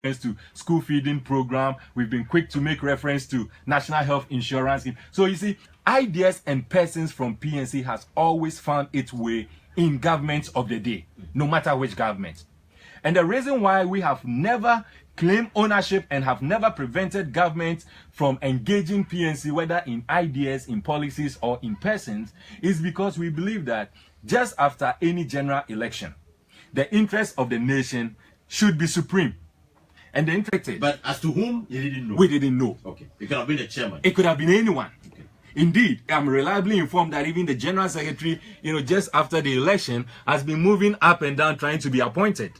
to school feeding program. We've been quick to make reference to national health insurance scheme. So you see, ideas and persons from PNC has always found its way in governments of the day, no matter which government. And the reason why we have never claimed ownership and have never prevented government from engaging PNC, whether in ideas, in policies, or in persons, is because we believe that just after any general election, the interest of the nation should be supreme. And the interest. But as to whom, you didn't know? We didn't know. Okay. It could have been the chairman. It could have been anyone. Okay. Indeed, I'm reliably informed that even the general secretary, just after the election, has been moving up and down trying to be appointed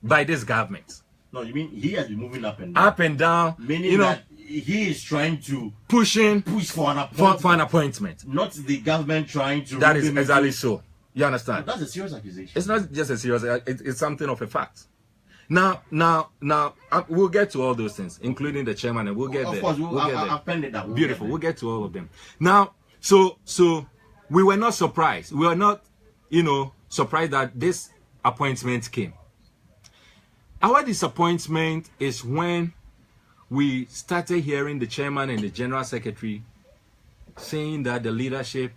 by this government. No, you mean he has been moving up and down? Up and down. Meaning that he is trying to push for an appointment. For an appointment. Not the government trying to... That is exactly so. You understand? No, that's a serious accusation. It's not just a serious, it's something of a fact. Now, we'll get to all those things, including the chairman, and we'll get there. Of course, I'll pen it down. Beautiful. We'll get to all of them. Now, so we were not surprised. We were not, surprised that this appointment came. Our disappointment is when we started hearing the chairman and the general secretary saying that the leadership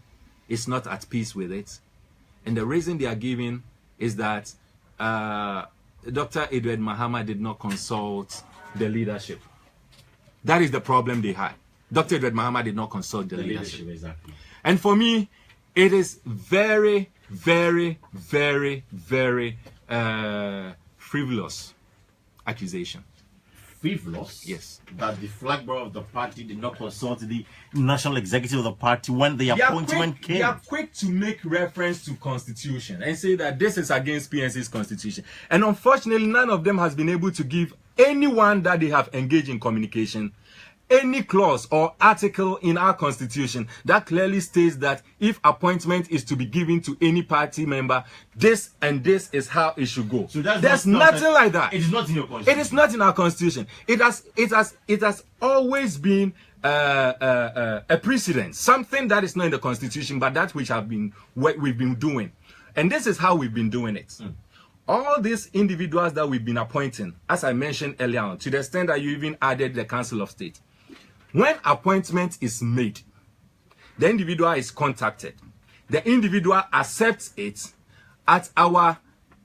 is not at peace with it. And the reason they are giving is that Dr. Edward Mahama did not consult the leadership. That is the problem they had. Dr. Edward Mahama did not consult the leadership. Exactly. And for me, it is very, very, very, very frivolous accusation. Frivolous? Yes. That the flag bearer of the party did not consult the national executive of the party when the appointment came. They are quick to make reference to constitution and say that this is against PNC's constitution. And unfortunately, none of them has been able to give anyone that they have engaged in communication any clause or article in our constitution that clearly states that if appointment is to be given to any party member, this and this is how it should go. So there's nothing like that. It is not in your constitution. It is not in our constitution. It has always been a precedent, something that is not in the constitution, but that which we've been doing, and this is how we've been doing it. All these individuals that we've been appointing, as I mentioned earlier on, to the extent that you even added the Council of State. When appointment is made, the individual is contacted. The individual accepts it at our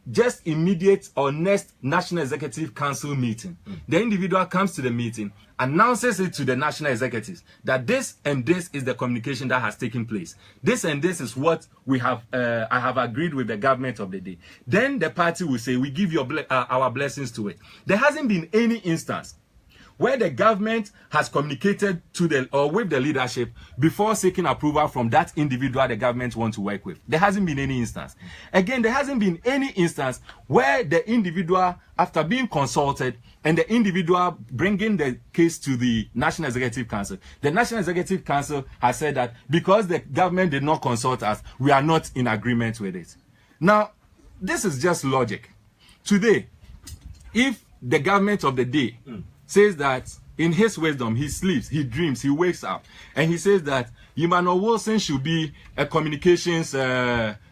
just immediate or next National Executive Council meeting. The individual comes to the meeting, announces it to the national executives that this and this is the communication that has taken place. This and this is what we have. I have agreed with the government of the day. Then the party will say, "We give our blessings to it." There hasn't been any instance where the government has communicated to with the leadership before seeking approval from that individual the government wants to work with. There hasn't been any instance. Again, there hasn't been any instance where the individual, after being consulted, and the individual bringing the case to the National Executive Council, the National Executive Council has said that because the government did not consult us, we are not in agreement with it. Now, this is just logic. Today, if the government of the day says that in his wisdom, he sleeps, he dreams, he wakes up, and he says that Emmanuel Wilson should be a communications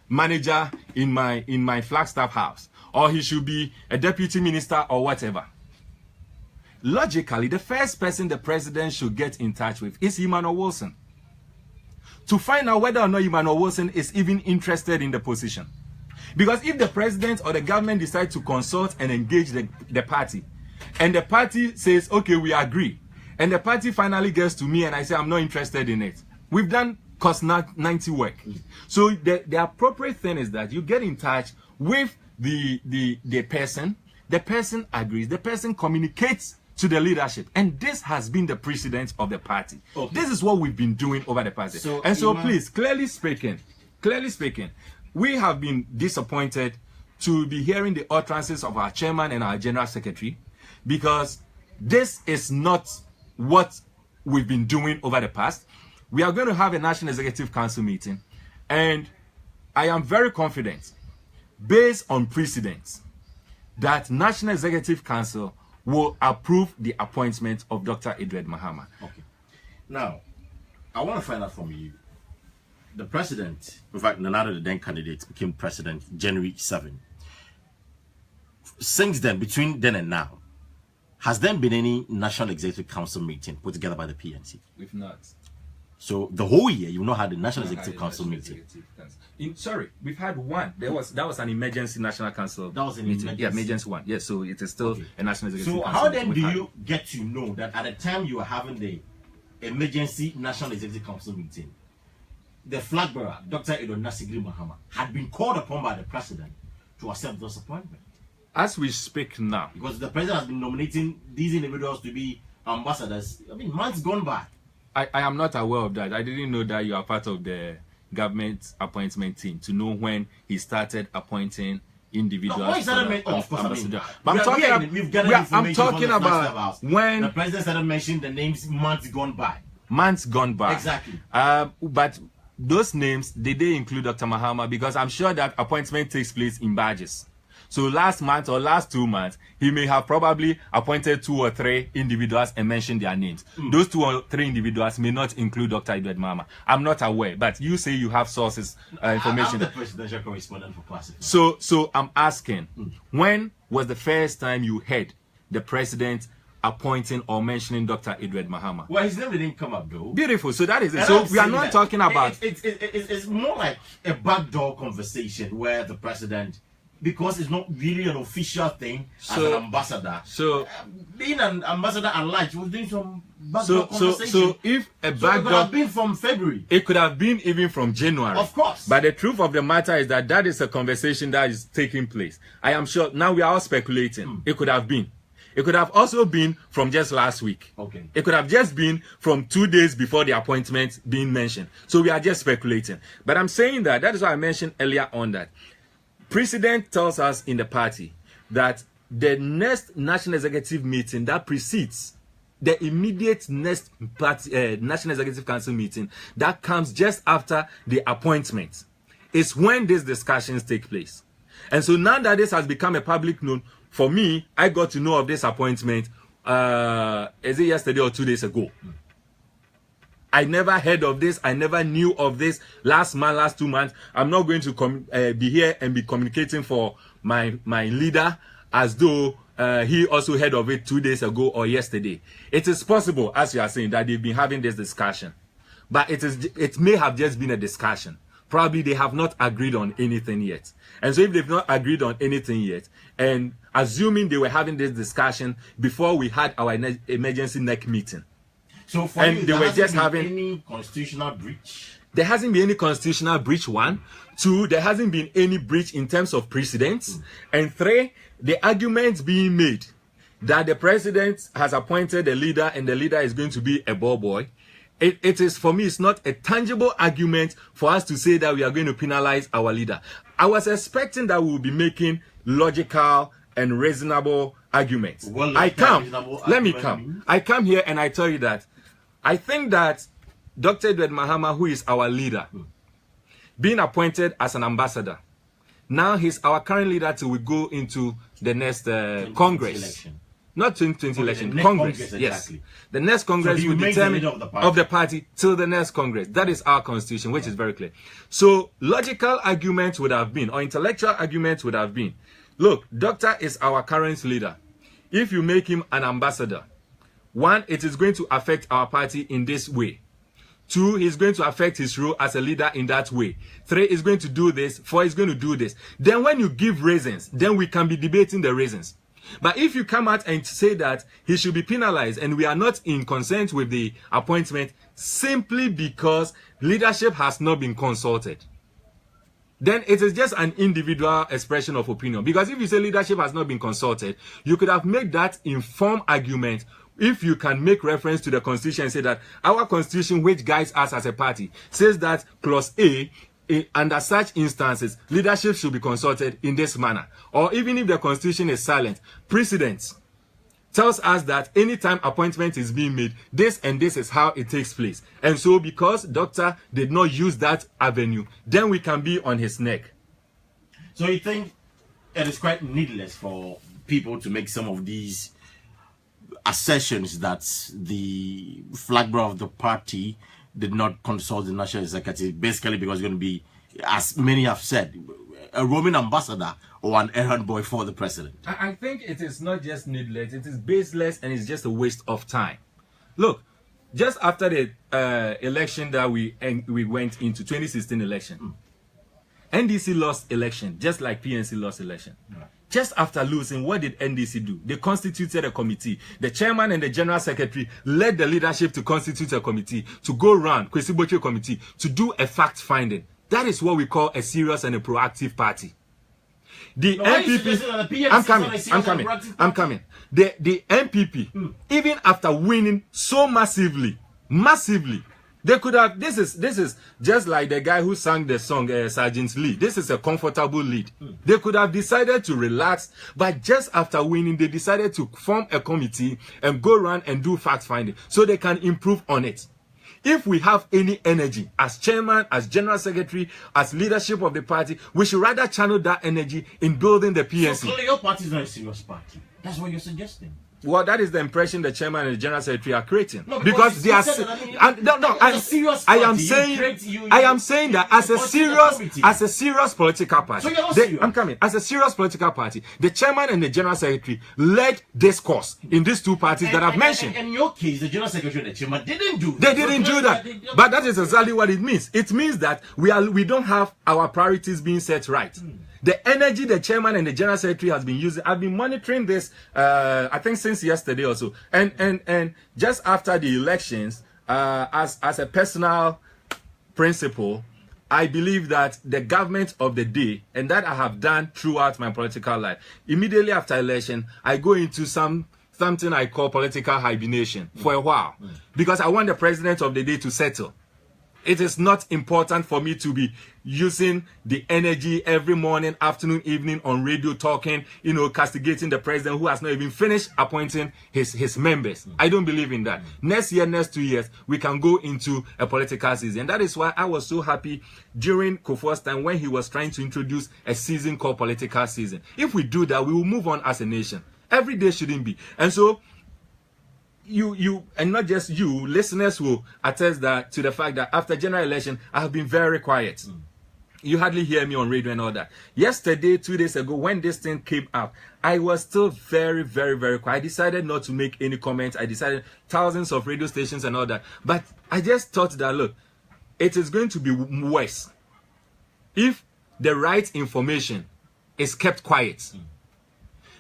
manager in my Flagstaff house, or he should be a deputy minister or whatever. Logically, the first person the president should get in touch with is Emmanuel Wilson to find out whether or not Emmanuel Wilson is even interested in the position. Because if the president or the government decide to consult and engage the party, and the party says, okay, we agree, and the party finally gets to me and I say, I'm not interested in it, we've done cost 90 work. So the appropriate thing is that you get in touch with the person agrees, the person communicates to the leadership, and this has been the precedent of the party. Okay. This is what we've been doing over the past. So please, clearly speaking, we have been disappointed to be hearing the utterances of our chairman and our general secretary, because this is not what we've been doing over the past. We are going to have a National Executive Council meeting, and I am very confident, based on precedents, that National Executive Council will approve the appointment of Dr. Edward Mahama. Okay. Now, I want to find out from you. The president, in fact, none of the then candidates became president January 7. Since then, between then and now, has there been any National Executive Council meeting put together by the PNC? We've not. So the whole year, you've not had a National Executive Council meeting? Sorry, we've had one. That was an emergency National Council. That was an meeting. emergency. Yeah, emergency one. Yes, so it is still a National Executive So Council. how then do you get to know that at the time you were having the emergency National Executive Council meeting, the flag bearer, Dr. Edward Mahama, had been called upon by the president to accept this appointment? As we speak now, because the president has been nominating these individuals to be ambassadors, I mean, months gone by. I am not aware of that. I didn't know that you are part of the government appointment team to know when he started appointing individuals. No, of course, ambassador. But I'm talking about when the president started mentioning the names months gone by. Months gone by. Exactly. But those names, did they include Dr. Mahama? Because I'm sure that appointment takes place in badges. So last month or last 2 months, he may have probably appointed 2 or 3 individuals and mentioned their names. Those 2 or 3 individuals may not include Dr. Edward Mahama. I'm not aware, but you say you have sources, information. I'm the presidential correspondent for Classic. So I'm asking, when was the first time you heard the president appointing or mentioning Dr. Edward Mahama? Well, his name didn't come up though. Beautiful. So that is it. So we are not talking about... It's more like a backdoor conversation where the president... Because it's not really an official thing as an ambassador. So being an ambassador at large, was doing some backdoor conversation. So if a backdoor, it could have been from February. It could have been even from January. Of course. But the truth of the matter is that that is a conversation that is taking place. I am sure now we are all speculating. It could have been. It could have also been from just last week. Okay. It could have just been from 2 days before the appointment being mentioned. So we are just speculating. But I'm saying that is why I mentioned earlier on that President tells us in the party that the next National Executive meeting that precedes the immediate next National Executive Council meeting that comes just after the appointment is when these discussions take place. And so now that this has become a public known, for me, I got to know of this appointment, is it yesterday or 2 days ago? I never heard of this. I never knew of this last 2 months. I'm not going to be here and be communicating for my leader as though he also heard of it 2 days ago or yesterday. It is possible, as you are saying, that they've been having this discussion. But it may have just been a discussion. Probably they have not agreed on anything yet. And so if they've not agreed on anything yet, and assuming they were having this discussion before we had our emergency NEC meeting, so for you, they were just having any constitutional breach? There hasn't been any constitutional breach, 1. 2, there hasn't been any breach in terms of precedence. And 3, the argument being made that the president has appointed a leader and the leader is going to be a ball boy. It is, for me, it's not a tangible argument for us to say that we are going to penalize our leader. I was expecting that we will be making logical and reasonable arguments. Let me come. I come here and I tell you that I think that Dr. Edward Mahama, who is our leader, being appointed as an ambassador, now he's our current leader till we go into the next Congress. Election. Not 2020 election, Congress. Yes. Exactly. The next Congress will determine of the party till the next Congress. That is our constitution, which is very clear. So logical arguments would have been, or intellectual arguments would have been, look, Doctor is our current leader. If you make him an ambassador, 1, it is going to affect our party in this way. 2, he's going to affect his role as a leader in that way. 3, he's going to do this. 4, he's going to do this. Then when you give reasons, then we can be debating the reasons. But if you come out and say that he should be penalized and we are not in consent with the appointment simply because leadership has not been consulted, then it is just an individual expression of opinion. Because if you say leadership has not been consulted, you could have made that informed argument if you can make reference to the constitution and say that our constitution, which guides us as a party, says that clause A, under such instances, leadership should be consulted in this manner. Or even if the constitution is silent, precedent tells us that anytime appointment is being made, this and this is how it takes place. And so because Doctor did not use that avenue, then we can be on his neck. So you think it is quite needless for people to make some of these assertions that the flag bearer of the party did not consult the national executive, basically because it's going to be as many have said, a roaming ambassador or an errand boy for the president? I think it is not just needless, it is baseless, and it's just a waste of time. Look, just after the election that we went into, 2016 election, NDC lost election, just like PNC lost election. Just after losing, what did NDC do? They constituted a committee. The chairman and the general secretary led the leadership to constitute a committee, to go around, Kwesi Botwe committee, to do a fact-finding. That is what we call a serious and a proactive party. The NPP, I'm coming. The NPP, even after winning so massively, they could have, this is just like the guy who sang the song, Sergeant Lee. This is a comfortable lead. They could have decided to relax, but just after winning, they decided to form a committee and go around and do fact finding so they can improve on it. If we have any energy as chairman, as general secretary, as leadership of the party, we should rather channel that energy in building the PNC. So clearly your party is not a serious party. That's what you're suggesting. Well, that is the impression the chairman and the general secretary are creating. No, because they are. I am saying that as a serious political party. So you're not serious. I'm coming. As a serious political party, the chairman and the general secretary led this course in these two parties that I've mentioned. And in your case, the general secretary and the chairman didn't do that. They didn't do that. But that is exactly what it means. It means that we don't have our priorities being set right. The energy the chairman and the general secretary has been using, I've been monitoring this, I think since yesterday or so. And just after the elections, as a personal principle, I believe that the government of the day, and that I have done throughout my political life, immediately after election, I go into something I call political hibernation for a while, because I want the president of the day to settle. It is not important for me to be using the energy every morning, afternoon, evening on radio talking, castigating the president who has not even finished appointing his members. I don't believe in that. Next year, next 2 years, we can go into a political season. That is why I was so happy during Kufuor's time when he was trying to introduce a season called political season. If we do that, we will move on as a nation. Every day shouldn't be. And so, you and not just you, listeners will attest that to the fact that after general election, I have been very quiet. You hardly hear me on radio and all that. Yesterday, 2 days ago, when this thing came up, I was still very, very, very quiet. I decided not to make any comments. I decided thousands of radio stations and all that. But I just thought that, look, it is going to be worse if the right information is kept quiet.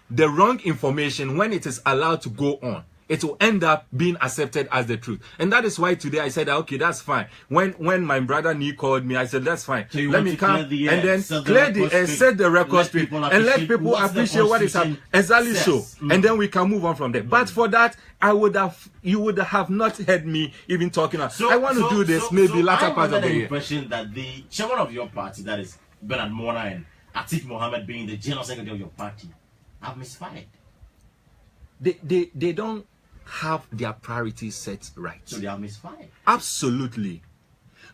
The wrong information, when it is allowed to go on, it will end up being accepted as the truth. And that is why today I said, okay, that's fine. When my brother Nee called me, I said, that's fine. So let me come and then clear the air, set the record straight, and let people appreciate what is happening. Exactly so. And then we can move on from there. But for that, you would have not heard me even talking. I want to do this maybe latter part of the year. I have the impression that the chairman of your party, that is Bernard Mona, and Atik Mohammed being the general secretary of your party, have misfired. They don't have their priorities set right. So they are misfired. Absolutely.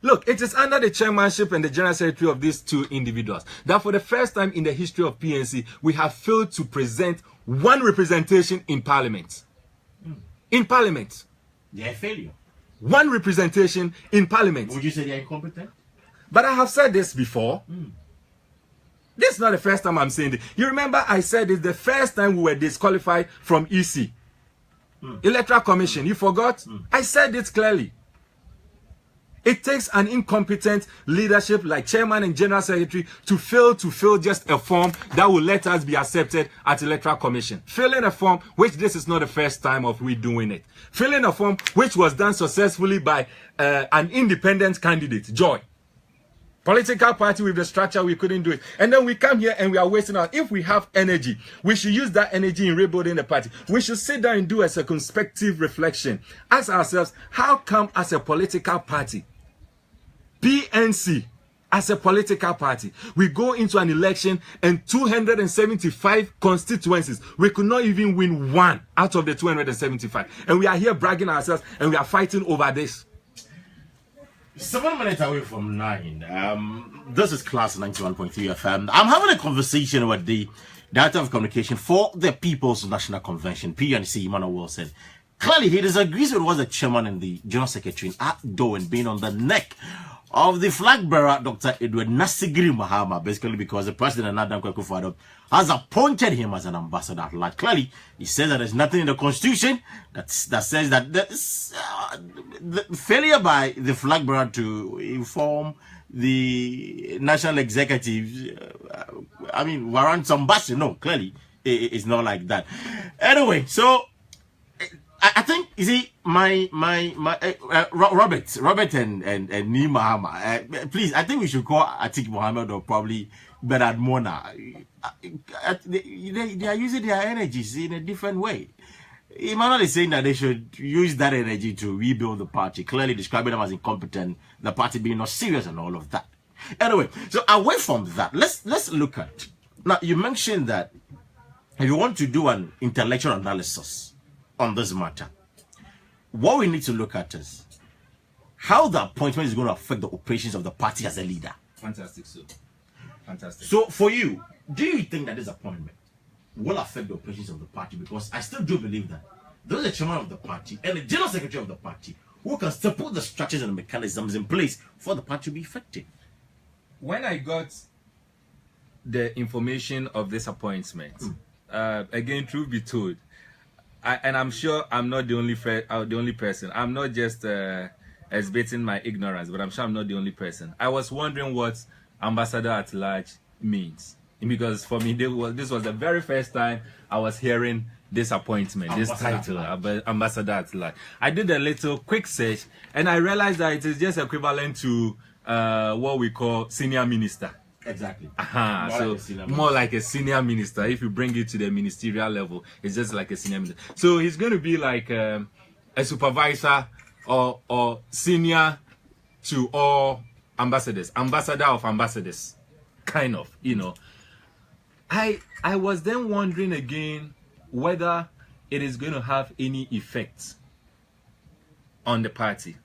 Look, it is under the chairmanship and the general secretary of these two individuals that for the first time in the history of PNC, we have failed to present one representation in parliament. In parliament. They are a failure. One representation in parliament. Would you say they are incompetent? But I have said this before. This is not the first time I'm saying it. You remember I said it's the first time we were disqualified from EC. Electoral Commission. You forgot? I said it clearly. It takes an incompetent leadership like chairman and general secretary to fail to fill just a form that will let us be accepted at Electoral Commission. Filling a form, which this is not the first time of we doing it. Filling a form which was done successfully by an independent candidate, Joy. Political party with the structure, we couldn't do it. And then we come here and we are wasting our. If we have energy, we should use that energy in rebuilding the party. We should sit down and do a circumspective reflection. Ask ourselves, how come as a political party, PNC, as a political party, we go into an election and 275 constituencies, we could not even win one out of the 275. And we are here bragging ourselves and we are fighting over this. 7 minutes away from 9. This is Class 91.3 FM. I'm having a conversation with the Director of Communication for the People's National Convention, PNC, Emmanuel Wilson. Clearly, he disagrees with what the chairman and the general secretary are doing, being on the neck of the flag bearer, Dr. Edward Mahama, basically because the president, Adam Kwekufado, has appointed him as an ambassador at large. Clearly, he says that there's nothing in the constitution that says that the failure by the flag bearer to inform the national executive, warrants ambassador. No, clearly, it's not like that. Anyway, so I think, you see, Robert and Ni Mahama, please, I think we should call Atik Mohammed or probably Bernard Mona. They are using their energies in a different way. Emmanuel is saying that they should use that energy to rebuild the party, clearly describing them as incompetent, the party being not serious and all of that. Anyway, so away from that, let's look at, now you mentioned that if you want to do an intellectual analysis on this matter, what we need to look at is how the appointment is going to affect the operations of the party as a leader. Fantastic, so fantastic. So for you, do you think that this appointment will affect the operations of the party? Because I still do believe that there is a chairman of the party and a general secretary of the party who can still put the structures and the mechanisms in place for the party to be effective. When I got the information of this appointment, again, truth be told, and I'm sure I'm not the only person. I'm not just exhibiting my ignorance, but I'm sure I'm not the only person. I was wondering what ambassador at large means, because for me, this was the very first time I was hearing this appointment, this title, ambassador at large. I did a little quick search, and I realized that it is just equivalent to what we call senior minister. Exactly. More like a senior minister. If you bring it to the ministerial level, it's just like a senior minister. So he's going to be like a supervisor or senior to all ambassadors, ambassador of ambassadors, kind of, you know. I was then wondering again whether it is going to have any effect on the party,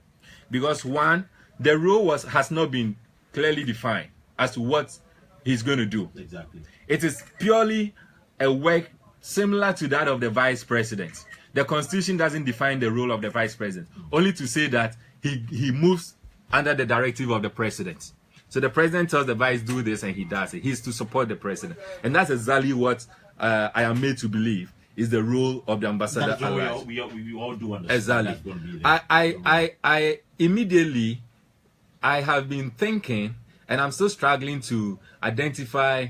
because one, the role has not been clearly defined as to what he's going to do. Exactly. It is purely a work similar to that of the vice president. The constitution doesn't define the role of the vice president, only to say that he moves under the directive of the president. So the president tells the vice, do this, and he does it. He's to support the president. And that's exactly what I am made to believe is the role of the ambassador. That's what we all do understand. Exactly. I immediately, I have been thinking, and I'm still struggling to identify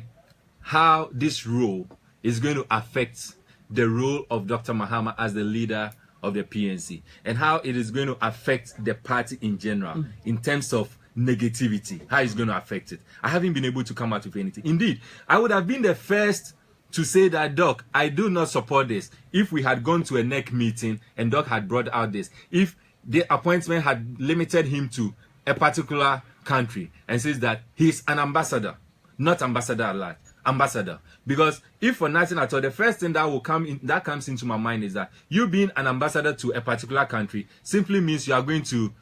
how this role is going to affect the role of Dr. Mahama as the leader of the PNC, and how it is going to affect the party in general in terms of negativity, how it's going to affect it. I haven't been able to come out with anything. Indeed, I would have been the first to say that, Doc, I do not support this. If we had gone to a NEC meeting and Doc had brought out this, if the appointment had limited him to a particular country and says that he's an ambassador, not ambassador at large, ambassador. Because if for nothing at all, the first thing that will comes into my mind is that you being an ambassador to a particular country simply means you are going to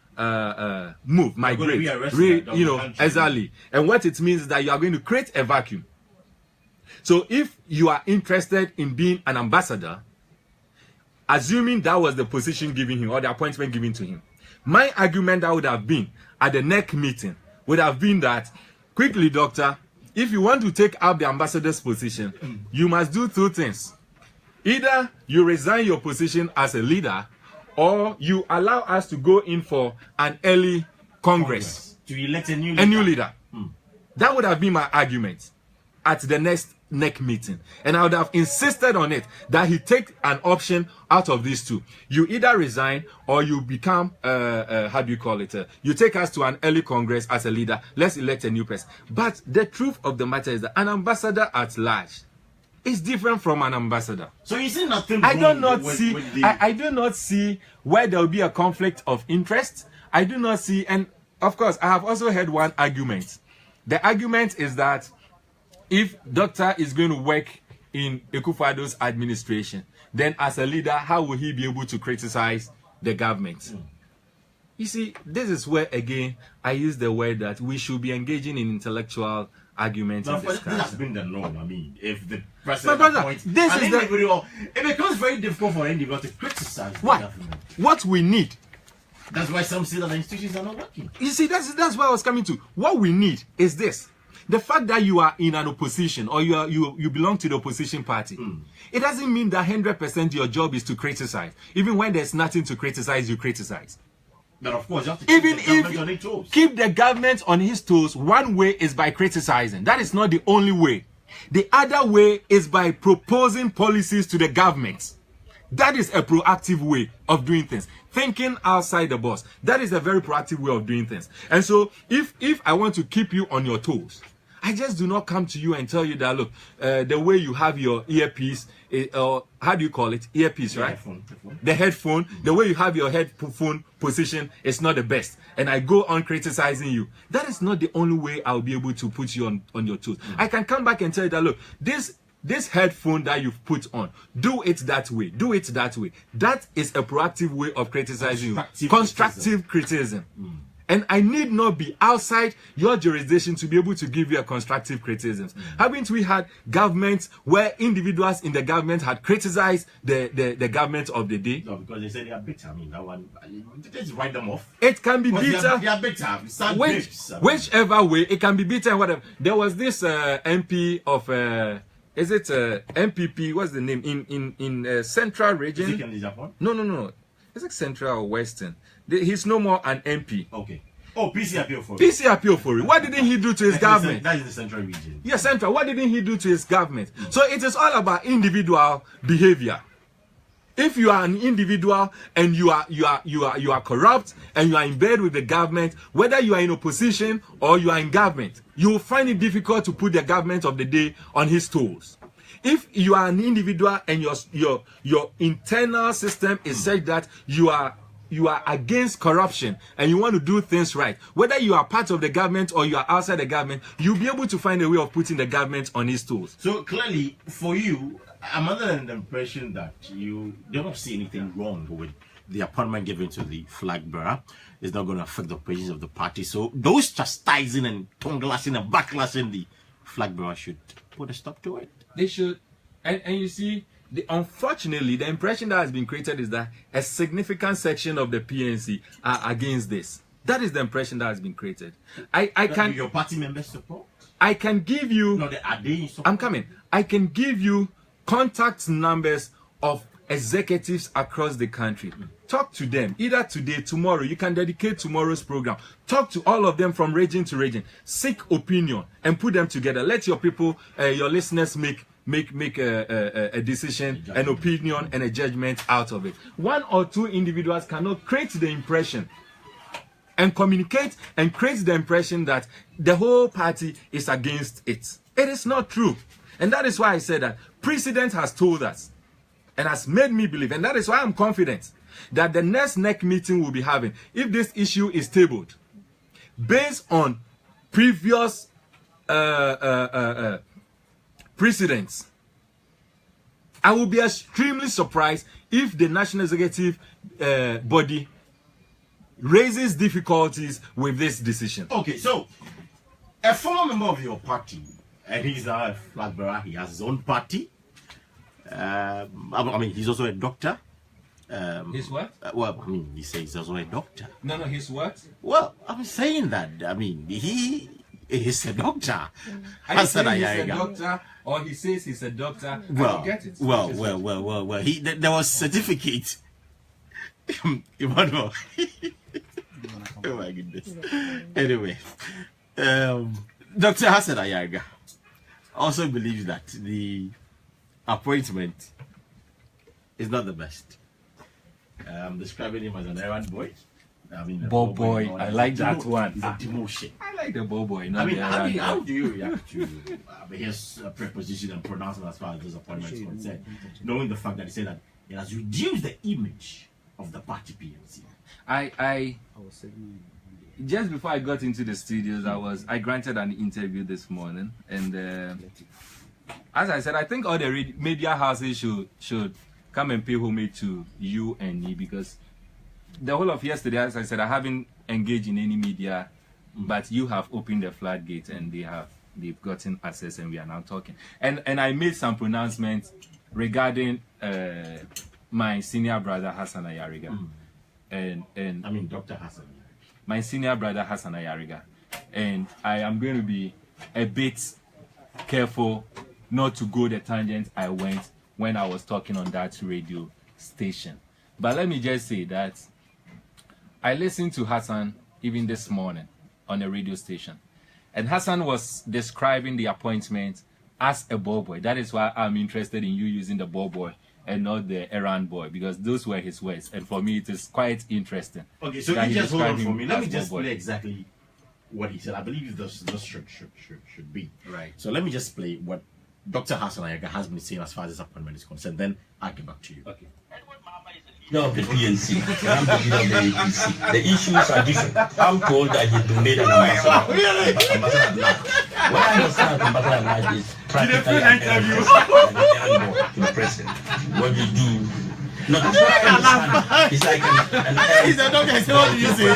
migrate, exactly. And what it means is that you are going to create a vacuum. So if you are interested in being an ambassador, assuming that was the position given him or the appointment given to him, my argument that would have been at the NEC meeting would have been that, quickly, doctor, if you want to take up the ambassador's position, you must do two things. Either you resign your position as a leader, or you allow us to go in for an early Congress to elect a new leader. That would have been my argument at the next NEC meeting, and I would have insisted on it that he take an option out of these two. You either resign or you become how do you call it, you take us to an early Congress as a leader. Let's elect a new president. But the truth of the matter is that an ambassador at large is different from an ambassador. So you see nothing I do not see where there will be a conflict of interest. I do not see, and of course I have also heard one argument. The argument is that if Doctor is going to work in Akufo-Addo's administration, then as a leader, how will he be able to criticize the government? You see, this is where, again, I use the word that we should be engaging in intellectual argument and This discussion. has been the norm. I mean, if the president brother, appoints, this is the- individual, it becomes very difficult for an individual to criticize the Why? government. What we need, That's why some say that the institutions are not working. you see, that's where I was coming to. What we need is this. The fact that you are in an opposition or you belong to the opposition party, it doesn't mean that 100% your job is to criticize. Even when there's nothing to criticize, you criticize. But of course, you have to keep Even the government on if its toes. keep the government on his toes, one way is by criticizing. That is not the only way. The other way is by proposing policies to the government. That is a proactive way of doing things. Thinking outside the box. That is a very proactive way of doing things. And so, if I want to keep you on your toes, I just do not come to you and tell you that, look, the way you have your earpiece, or how do you call it? Earpiece, right? Headphone. The headphone, the way you have your headphone position is not the best. And I go on criticizing you. That is not the only way I'll be able to put you on your toes. I can come back and tell you that, look, this headphone that you've put on, do it that way. Do it that way. That is a proactive way of criticizing you. Constructive criticism. And I need not be outside your jurisdiction to be able to give you a constructive criticism. Haven't we had governments where individuals in the government had criticized the government of the day? No, because they say they are bitter. I mean, that one, just write them off. It can be Because bitter. They are bitter. Sad grapes. I mean, Whichever way, it can be bitter and whatever. There was this MP of, is it MPP? What's the name? In Central region? is it in Japan? No. Is it Central or Western? He's no more an MP. Okay. Oh, PC appeal for it. PC appeal for it. What didn't he do to his government? That is the central region. Yes, Central. What didn't he do to his government? So it is all about individual behavior. If you are an individual and you are corrupt and you are in bed with the government, whether you are in opposition or you are in government, you will find it difficult to put the government of the day on his toes. If you are an individual and your internal system is such that you are against corruption and you want to do things right, whether you are part of the government or you are outside the government, you'll be able to find a way of putting the government on his toes. So clearly, for you, I'm under the impression that you don't see anything wrong with the appointment given to the flag bearer. It's not going to affect the operations of the party. So those chastising and tongue-lashing and backlashing the flag bearer should put a stop to it. They should. And you see, unfortunately, the impression that has been created is that a significant section of the PNC are against this. That is the impression that has been created. I can. Do your party members support? I can give you. No, are they in support? I'm coming. I can give you contact numbers of executives across the country. Talk to them either today, tomorrow. You can dedicate tomorrow's program. Talk to all of them from region to region. Seek opinion and put them together. Let your people, your listeners, make a decision, an opinion, and a judgment out of it. One or two individuals cannot create the impression and communicate and create the impression that the whole party is against it. It is not true. And that is why I said that precedent has told us and has made me believe, and that is why I'm confident that the next NEC meeting we'll be having, if this issue is tabled based on previous precedents, I will be extremely surprised if the National Executive body raises difficulties with this decision. Okay, so a former member of your party, and he's now a flag bearer, he has his own party. I mean, he's also a doctor. His what? Well, I mean, he says he's also a doctor. No, his what? Well, I'm saying that. I mean, he is a doctor. I say he's a doctor, or he says he's a doctor. Well, I don't get it. Well. There was certificate. Emmanuel. Oh my goodness. Anyway, Dr. Hassan Ayaga also believes that the appointment is not the best. Describing him as an errand boy. I mean, ball boy. I like that one. It's a demotion. I like the ball boy. I mean, how do you react to his preposition and pronouncement as far as this appointment is concerned, knowing the fact that he said that it has reduced the image of the party PNC? I just before I got into the studios, I granted an interview this morning, and as I said, I think all the media houses should come and pay homage to you and me, because the whole of yesterday, as I said, I haven't engaged in any media, but you have opened the floodgate and they have they've gotten access, and we are now talking. And I made some pronouncements regarding my senior brother Hassan Ayariga, and I mean Dr. Hassan. My senior brother Hassan Ayariga, and I am going to be a bit careful not to go the tangent I went when I was talking on that radio station. But let me just say that I listened to Hassan even this morning on a radio station, and Hassan was describing the appointment as a ball boy. That is why I'm interested in you using the ball boy and not the errand boy, because those were his words, and for me it is quite interesting. Okay, so you just hold on for me. Let me just play exactly what he said. I believe this should be right. So let me just play what Dr. Hassan Ayaga has been saying as far as this appointment is concerned. Then I'll get back to you. Okay. Edward Mahama is the leader of the PNC. I'm the leader of the APC. The issues are different. I'm told that he donated an ambassador. Really? What I understand from ambassador is practically an errand boy to the president. What you do. No, that's what I understand. It's like an errand. He said, okay, so what do you say?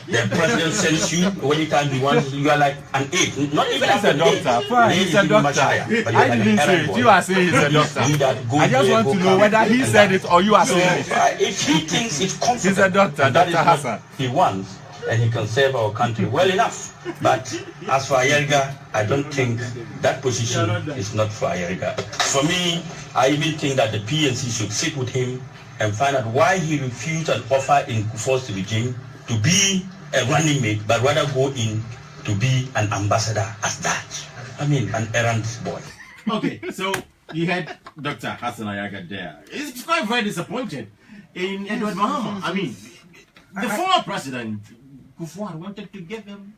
The president sends you when you can't be one, you are like an aide. Not even He's a doctor. Fine, he's a doctor. I didn't say it. You are saying he's a doctor. I just want to know whether he said it or you are saying it. If he thinks it's confident, he's a doctor, Dr. Hassan. He wants, and he can serve our country well enough. But as for Ayariga, I don't think that position is not for Ayariga. For me, I even think that the PNC should sit with him and find out why he refused an offer in Kufuor's regime to be a running mate, but rather go in to be an ambassador as that. I mean, an errand boy. Okay, so you had Dr. Hassan Ayaga there. It's quite very disappointed in Edward Mahama. I mean, the former president, Kufuor, wanted to give him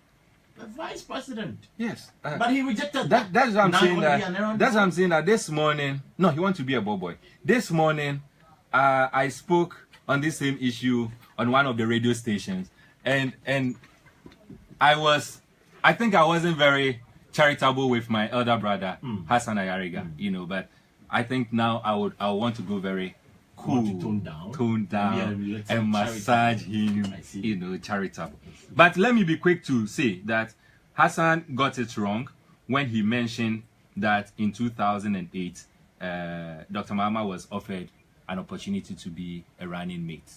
a vice president. Yes. But he rejected that. That's what I'm saying. That's what I'm saying. That this morning, no, he wants to be a ball boy. This morning, I spoke on this same issue on one of the radio stations, and I think I wasn't very charitable with my elder brother Hassan Ayariga, you know. But I think now I would want to go very cool, tone down, and massage him, you know, charitable. But let me be quick to say that Hassan got it wrong when he mentioned that in 2008, Dr. Mahama was offered an opportunity to be a running mate.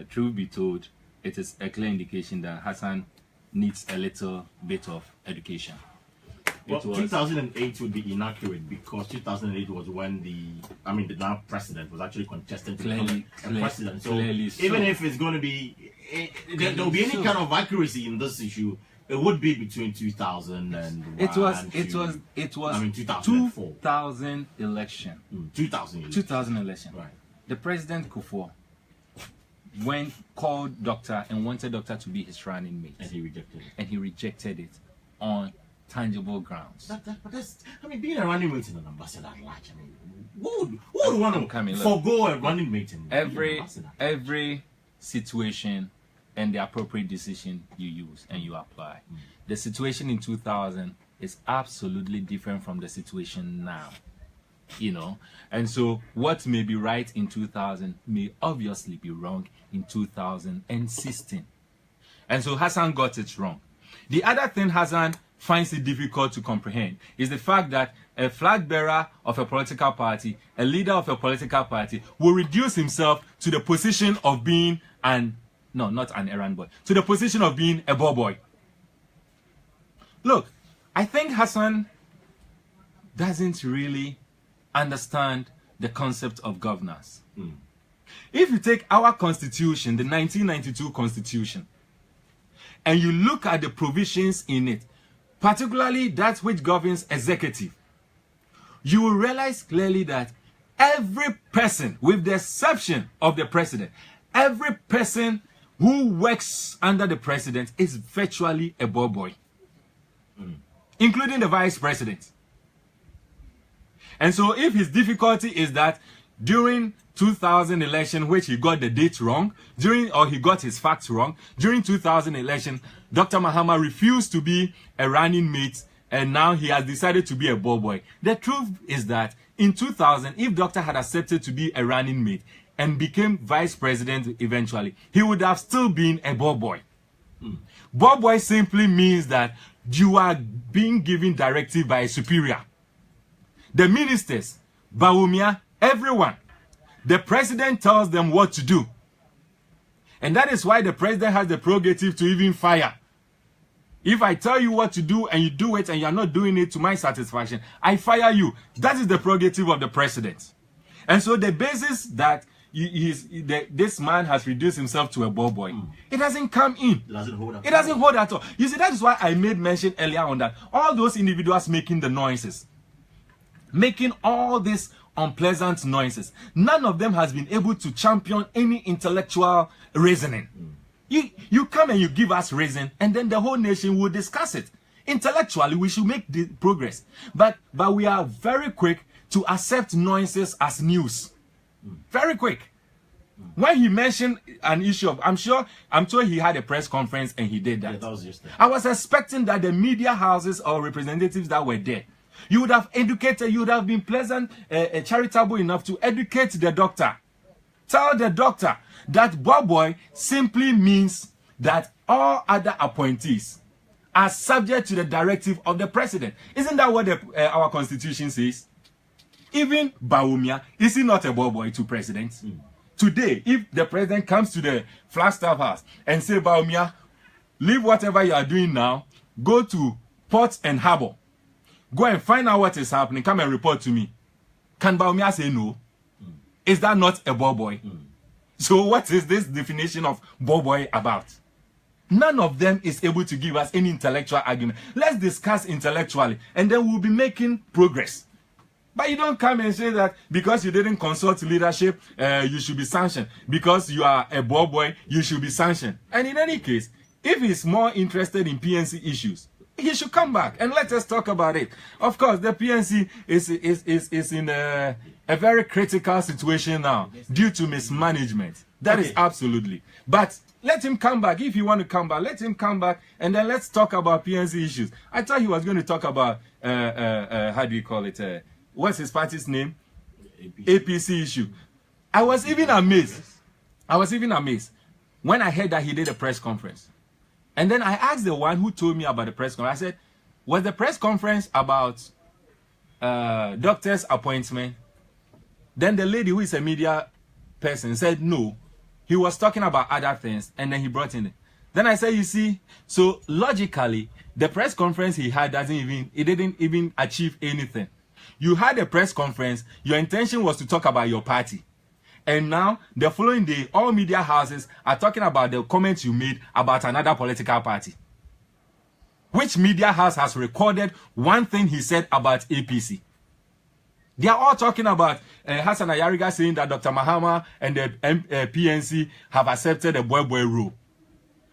Truth be told, it is a clear indication that Hassan needs a little bit of education. Well, 2008 would be inaccurate because 2008 was when the now president was actually contesting to become a president. So even if it's going to be, there will be any kind of accuracy in this issue, it would be between 2000 and it was 2004. 2000 election. 2000 election. Right. The president Kufuor called doctor and wanted doctor to be his running mate, and he rejected it. And he rejected it on tangible grounds. But that's, being a running mate and an ambassador at large. Who would want to forgo a running mate and every situation and the appropriate decision you use and you apply. The situation in 2000 is absolutely different from the situation now, you know. And so what may be right in 2000 may obviously be wrong in 2016. And so Hassan got it wrong. The other thing Hassan finds it difficult to comprehend is the fact that a flag bearer of a political party, a leader of a political party, will reduce himself to the position of being not an errand boy, to the position of being a ball boy. Look, I think Hassan doesn't really understand the concept of governance. If you take our constitution, the 1992 constitution, and you look at the provisions in it, particularly that which governs executive, you will realize clearly that every person, with the exception of the president, every person who works under the president is virtually a ball boy, including the vice president. And so if his difficulty is that during 2000 election, which he got the date wrong, or he got his facts wrong, during 2000 election, Dr. Mahama refused to be a running mate, and now he has decided to be a ball boy. The truth is that in 2000, if Doctor had accepted to be a running mate and became vice president eventually, he would have still been a ball boy. Ball boy simply means that You are being given directive by a superior. The ministers, Bawumia, everyone. The president tells them what to do. And that is why the president has the prerogative to even fire. If I tell you what to do and you do it and you are not doing it to my satisfaction, I fire you. That is the prerogative of the president. And so the basis that this man has reduced himself to a ball boy, it doesn't come in. It doesn't hold at all. You see, that is why I made mention earlier on that all those individuals making the noises, making all these unpleasant noises, none of them has been able to champion any intellectual reasoning. You come and you give us reason, and then the whole nation will discuss it. Intellectually, we should make the progress. But we are very quick to accept noises as news. Very quick. When he mentioned an issue of, I'm sure he had a press conference and he did that. Yeah, that was just I was expecting that the media houses or representatives that were there, you would have educated, you would have been pleasant, charitable enough to educate the doctor. Tell the doctor that Boy simply means that all other appointees are subject to the directive of the president. Isn't that what our constitution says? Even Bawumia, is he not a boy to president? Today, if the president comes to the Flagstaff House and say, Bawumia, leave whatever you are doing now, go to Port and Harbor, go and find out what is happening, come and report to me. Can Bawumia say no? Is that not a boy? So what is this definition of boy about? None of them is able to give us any intellectual argument. Let's discuss intellectually, and then we'll be making progress. But you don't come and say that because you didn't consult leadership, you should be sanctioned. Because you are a boy, you should be sanctioned. And in any case, if he's more interested in PNC issues, he should come back and let us talk about it. Of course, the PNC is in a very critical situation now due to mismanagement. That is absolutely. But let him come back. If you want to come back, let him come back, and then let's talk about PNC issues. I thought he was going to talk about, how do you call it? What's his party's name? APC issue. I was even amazed. When I heard that he did a press conference. And then I asked the one who told me about the press conference. I said, was the press conference about doctor's appointment? Then the lady who is a media person said no. He was talking about other things, and then he brought in it. Then I said, you see, so logically, the press conference he had didn't even achieve anything. You had a press conference, your intention was to talk about your party. And now, the following day, all media houses are talking about the comments you made about another political party. Which media house has recorded one thing he said about APC? They are all talking about Hassan Ayariga saying that Dr. Mahama and the PNC have accepted a boy rule.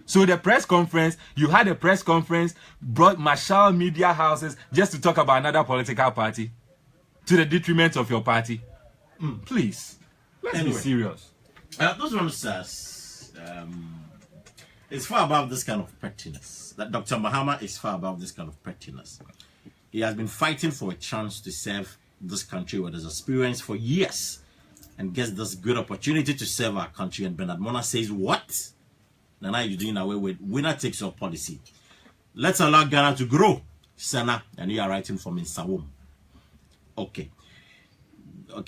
So the press conference, you had a press conference, brought martial media houses just to talk about another political party to the detriment of your party. Please, let's be serious. Those ones says it's far above this kind of pettiness. That Dr. Mahama is far above this kind of pettiness. He has been fighting for a chance to serve this country with his experience for years and gets this good opportunity to serve our country. And Bernard Mona says, what? Now you're doing away with winner takes all policy. Let's allow Ghana to grow. Sana, and you are writing from in Sawum. Okay,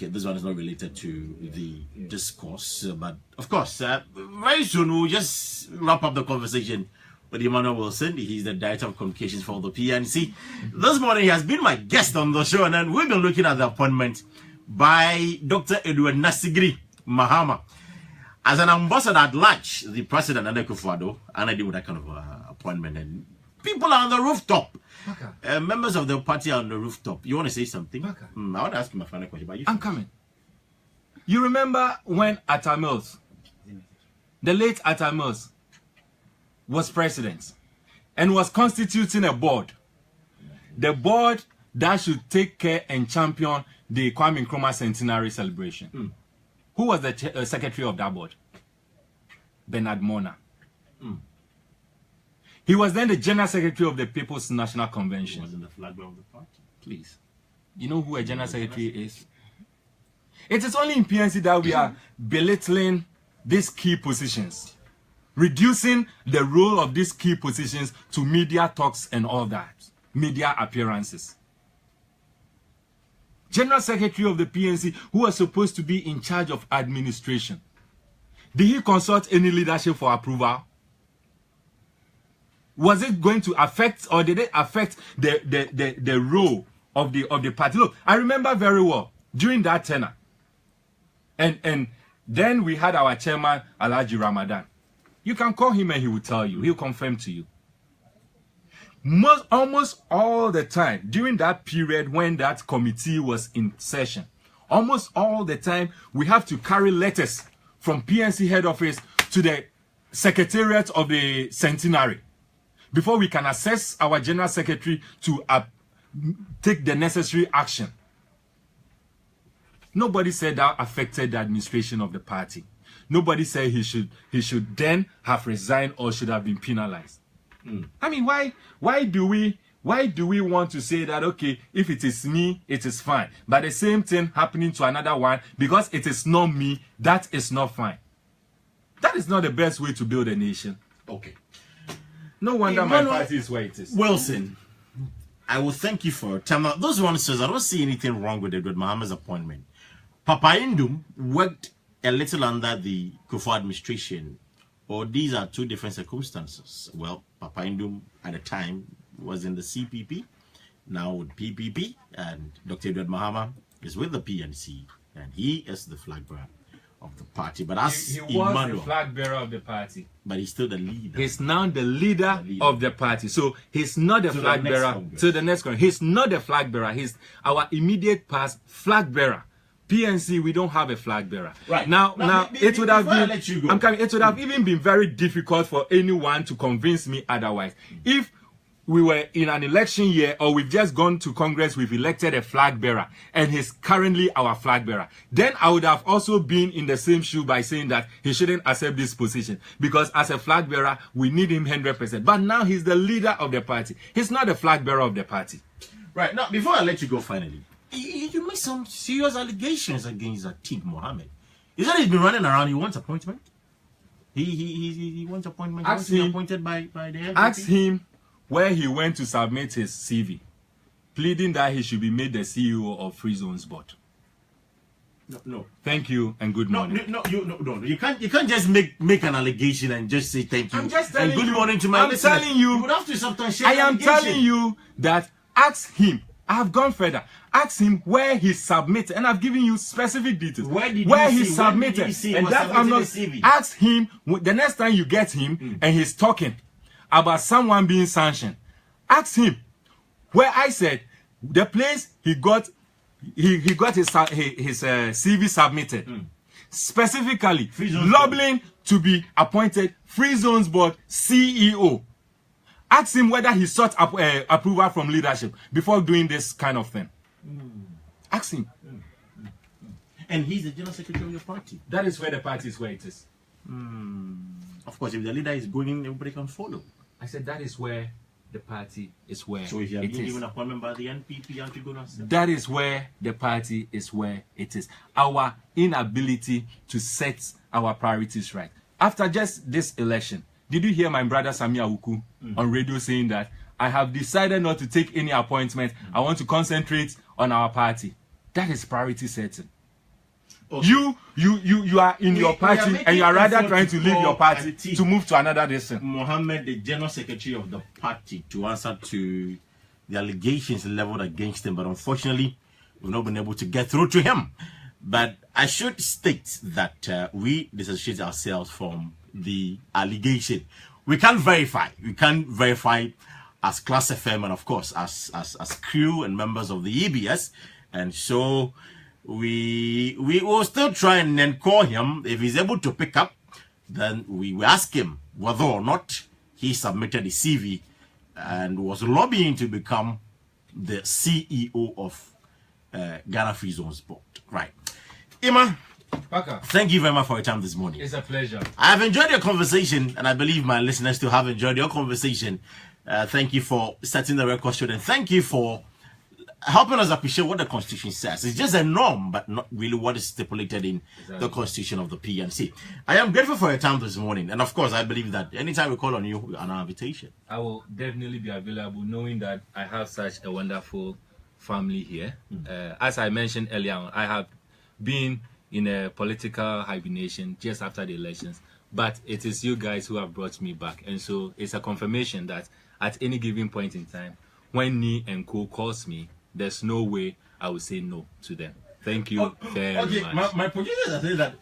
this one is not related to the discourse, but of course, very soon we'll just wrap up the conversation with Emmanuel Wilson. He's the Director of Communications for the PNC. This morning he has been my guest on the show, and then we've been looking at the appointment by Dr. Edward Mahama as an ambassador at large. The president, Nana Akufo-Addo, and I did with that kind of appointment, and people are on the rooftop. Okay. Members of the party are on the rooftop. You want to say something? Okay. I want to ask you my final question, but I'm coming. You remember when Atta Mills, the late Atta Mills, was president and was constituting a board, the board that should take care and champion the Kwame Nkrumah centenary celebration? Who was the secretary of that board? Bernard Mona. He was then the General Secretary of the People's National Convention. He was in the flag of the party. Please. You know who a General Secretary is? It is only in PNC that we are belittling these key positions. reducing the role of these key positions to media talks and all that, media appearances. General Secretary of the PNC, who was supposed to be in charge of administration, did he consult any leadership for approval? Was it going to affect, or did it affect the role of the party? Look, I remember very well during that tenure, and then we had our chairman Alhaji Ramadan. You can call him and he will tell you, he'll confirm to you. Almost all the time during that period when that committee was in session, almost all the time we have to carry letters from PNC head office to the secretariat of the centenary before we can assess our general secretary to take the necessary action. Nobody said that affected the administration of the party. Nobody said he should then have resigned or should have been penalized. I mean, why do we want to say that, okay, if it is me, it is fine, but the same thing happening to another one, because it is not me, that is not fine? That is not the best way to build a nation. Okay. No wonder my party is where it is. Wilson, I will thank you for your time. Now, those ones says I don't see anything wrong with Edward Mahama's appointment. Papa Indum worked a little under the Kufuor administration, or these are two different circumstances. Well, Papa Indum at the time was in the CPP, now with PPP, and Dr. Edward Mahama is with the PNC, and he is the flag bearer of the party. But as he was Emmanuel, the flag bearer of the party, but he's still the leader. He's now the leader of the party. So he's not the flag bearer to the next Congress. He's not the flag bearer. He's our immediate past flag bearer. PNC, we don't have a flag bearer. Right. Now, it would have been, it would have even been very difficult for anyone to convince me otherwise. If we were in an election year, or we've just gone to Congress, we've elected a flag bearer, and he's currently our flag bearer, then I would have also been in the same shoe by saying that he shouldn't accept this position, because as a flag bearer, we need him 100%. But now he's the leader of the party. He's not the flag bearer of the party. Right. Now, before I let you go finally, you made some serious allegations against Atiq Mohammed. Is that he's been running around? He wants appointment. He wants appointment. Ask he him. Wants to be appointed by the LPP? Ask him where he went to submit his CV, pleading that he should be made the CEO of Free Zones Board. No. Thank you and good morning. No. You can't just make an allegation and just say thank you. I'm just telling and good you. morning to my I'm listeners. telling you. You would have to sometimes share I am allegation. telling you that ask him. I have gone further. Ask him where he submitted, and I've given you specific details. Where did he you submitted? see and that I'm not. Ask him the next time you get him and he's talking about someone being sanctioned. Ask him where I said the place he got his CV submitted, specifically lobbying to be appointed Free Zones Board CEO. Ask him whether he sought approval from leadership before doing this kind of thing. Ask him. And he's the general secretary of your party. That is where the party is, where it is. Of course, if the leader is going, everybody can follow. I said that is where the party is, where So if you are it being is. given appointment by the NPP, aren't you going to accept? That is where the party is, where it is. Our inability to set our priorities right. After just this election, did you hear my brother Sami Awuku on radio saying that I have decided not to take any appointment. I want to concentrate on our party. That is priority setting. Okay. You are in your party and you are rather trying to leave your party to move to another distance. Mohammed, the general secretary of the party, to answer to the allegations leveled against him, but unfortunately, we've not been able to get through to him. But I should state that we disassociate ourselves from the allegation. We can't verify. We can't verify as Class FM and of course as crew and members of the EBS, and so we will still try and then call him. If he's able to pick up, then we will ask him whether or not he submitted a CV and was lobbying to become the CEO of Ghana Free Zones Board. Right. Emma, Baka, thank you very much for your time this morning. It's a pleasure. I have enjoyed your conversation, and I believe my listeners too have enjoyed your conversation. Thank you for setting the record straight, and thank you for helping us appreciate what the Constitution says. It's just a norm, but not really what is stipulated in the Constitution of the PNC. I am grateful for your time this morning. And of course, I believe that anytime we call on you, on our invitation. I will definitely be available, knowing that I have such a wonderful family here. As I mentioned earlier on, I have been in a political hibernation just after the elections. But it is you guys who have brought me back. And so it's a confirmation that at any given point in time, when Ni and Co calls me, there's no way I will say no to them. Thank you very much. My producer said that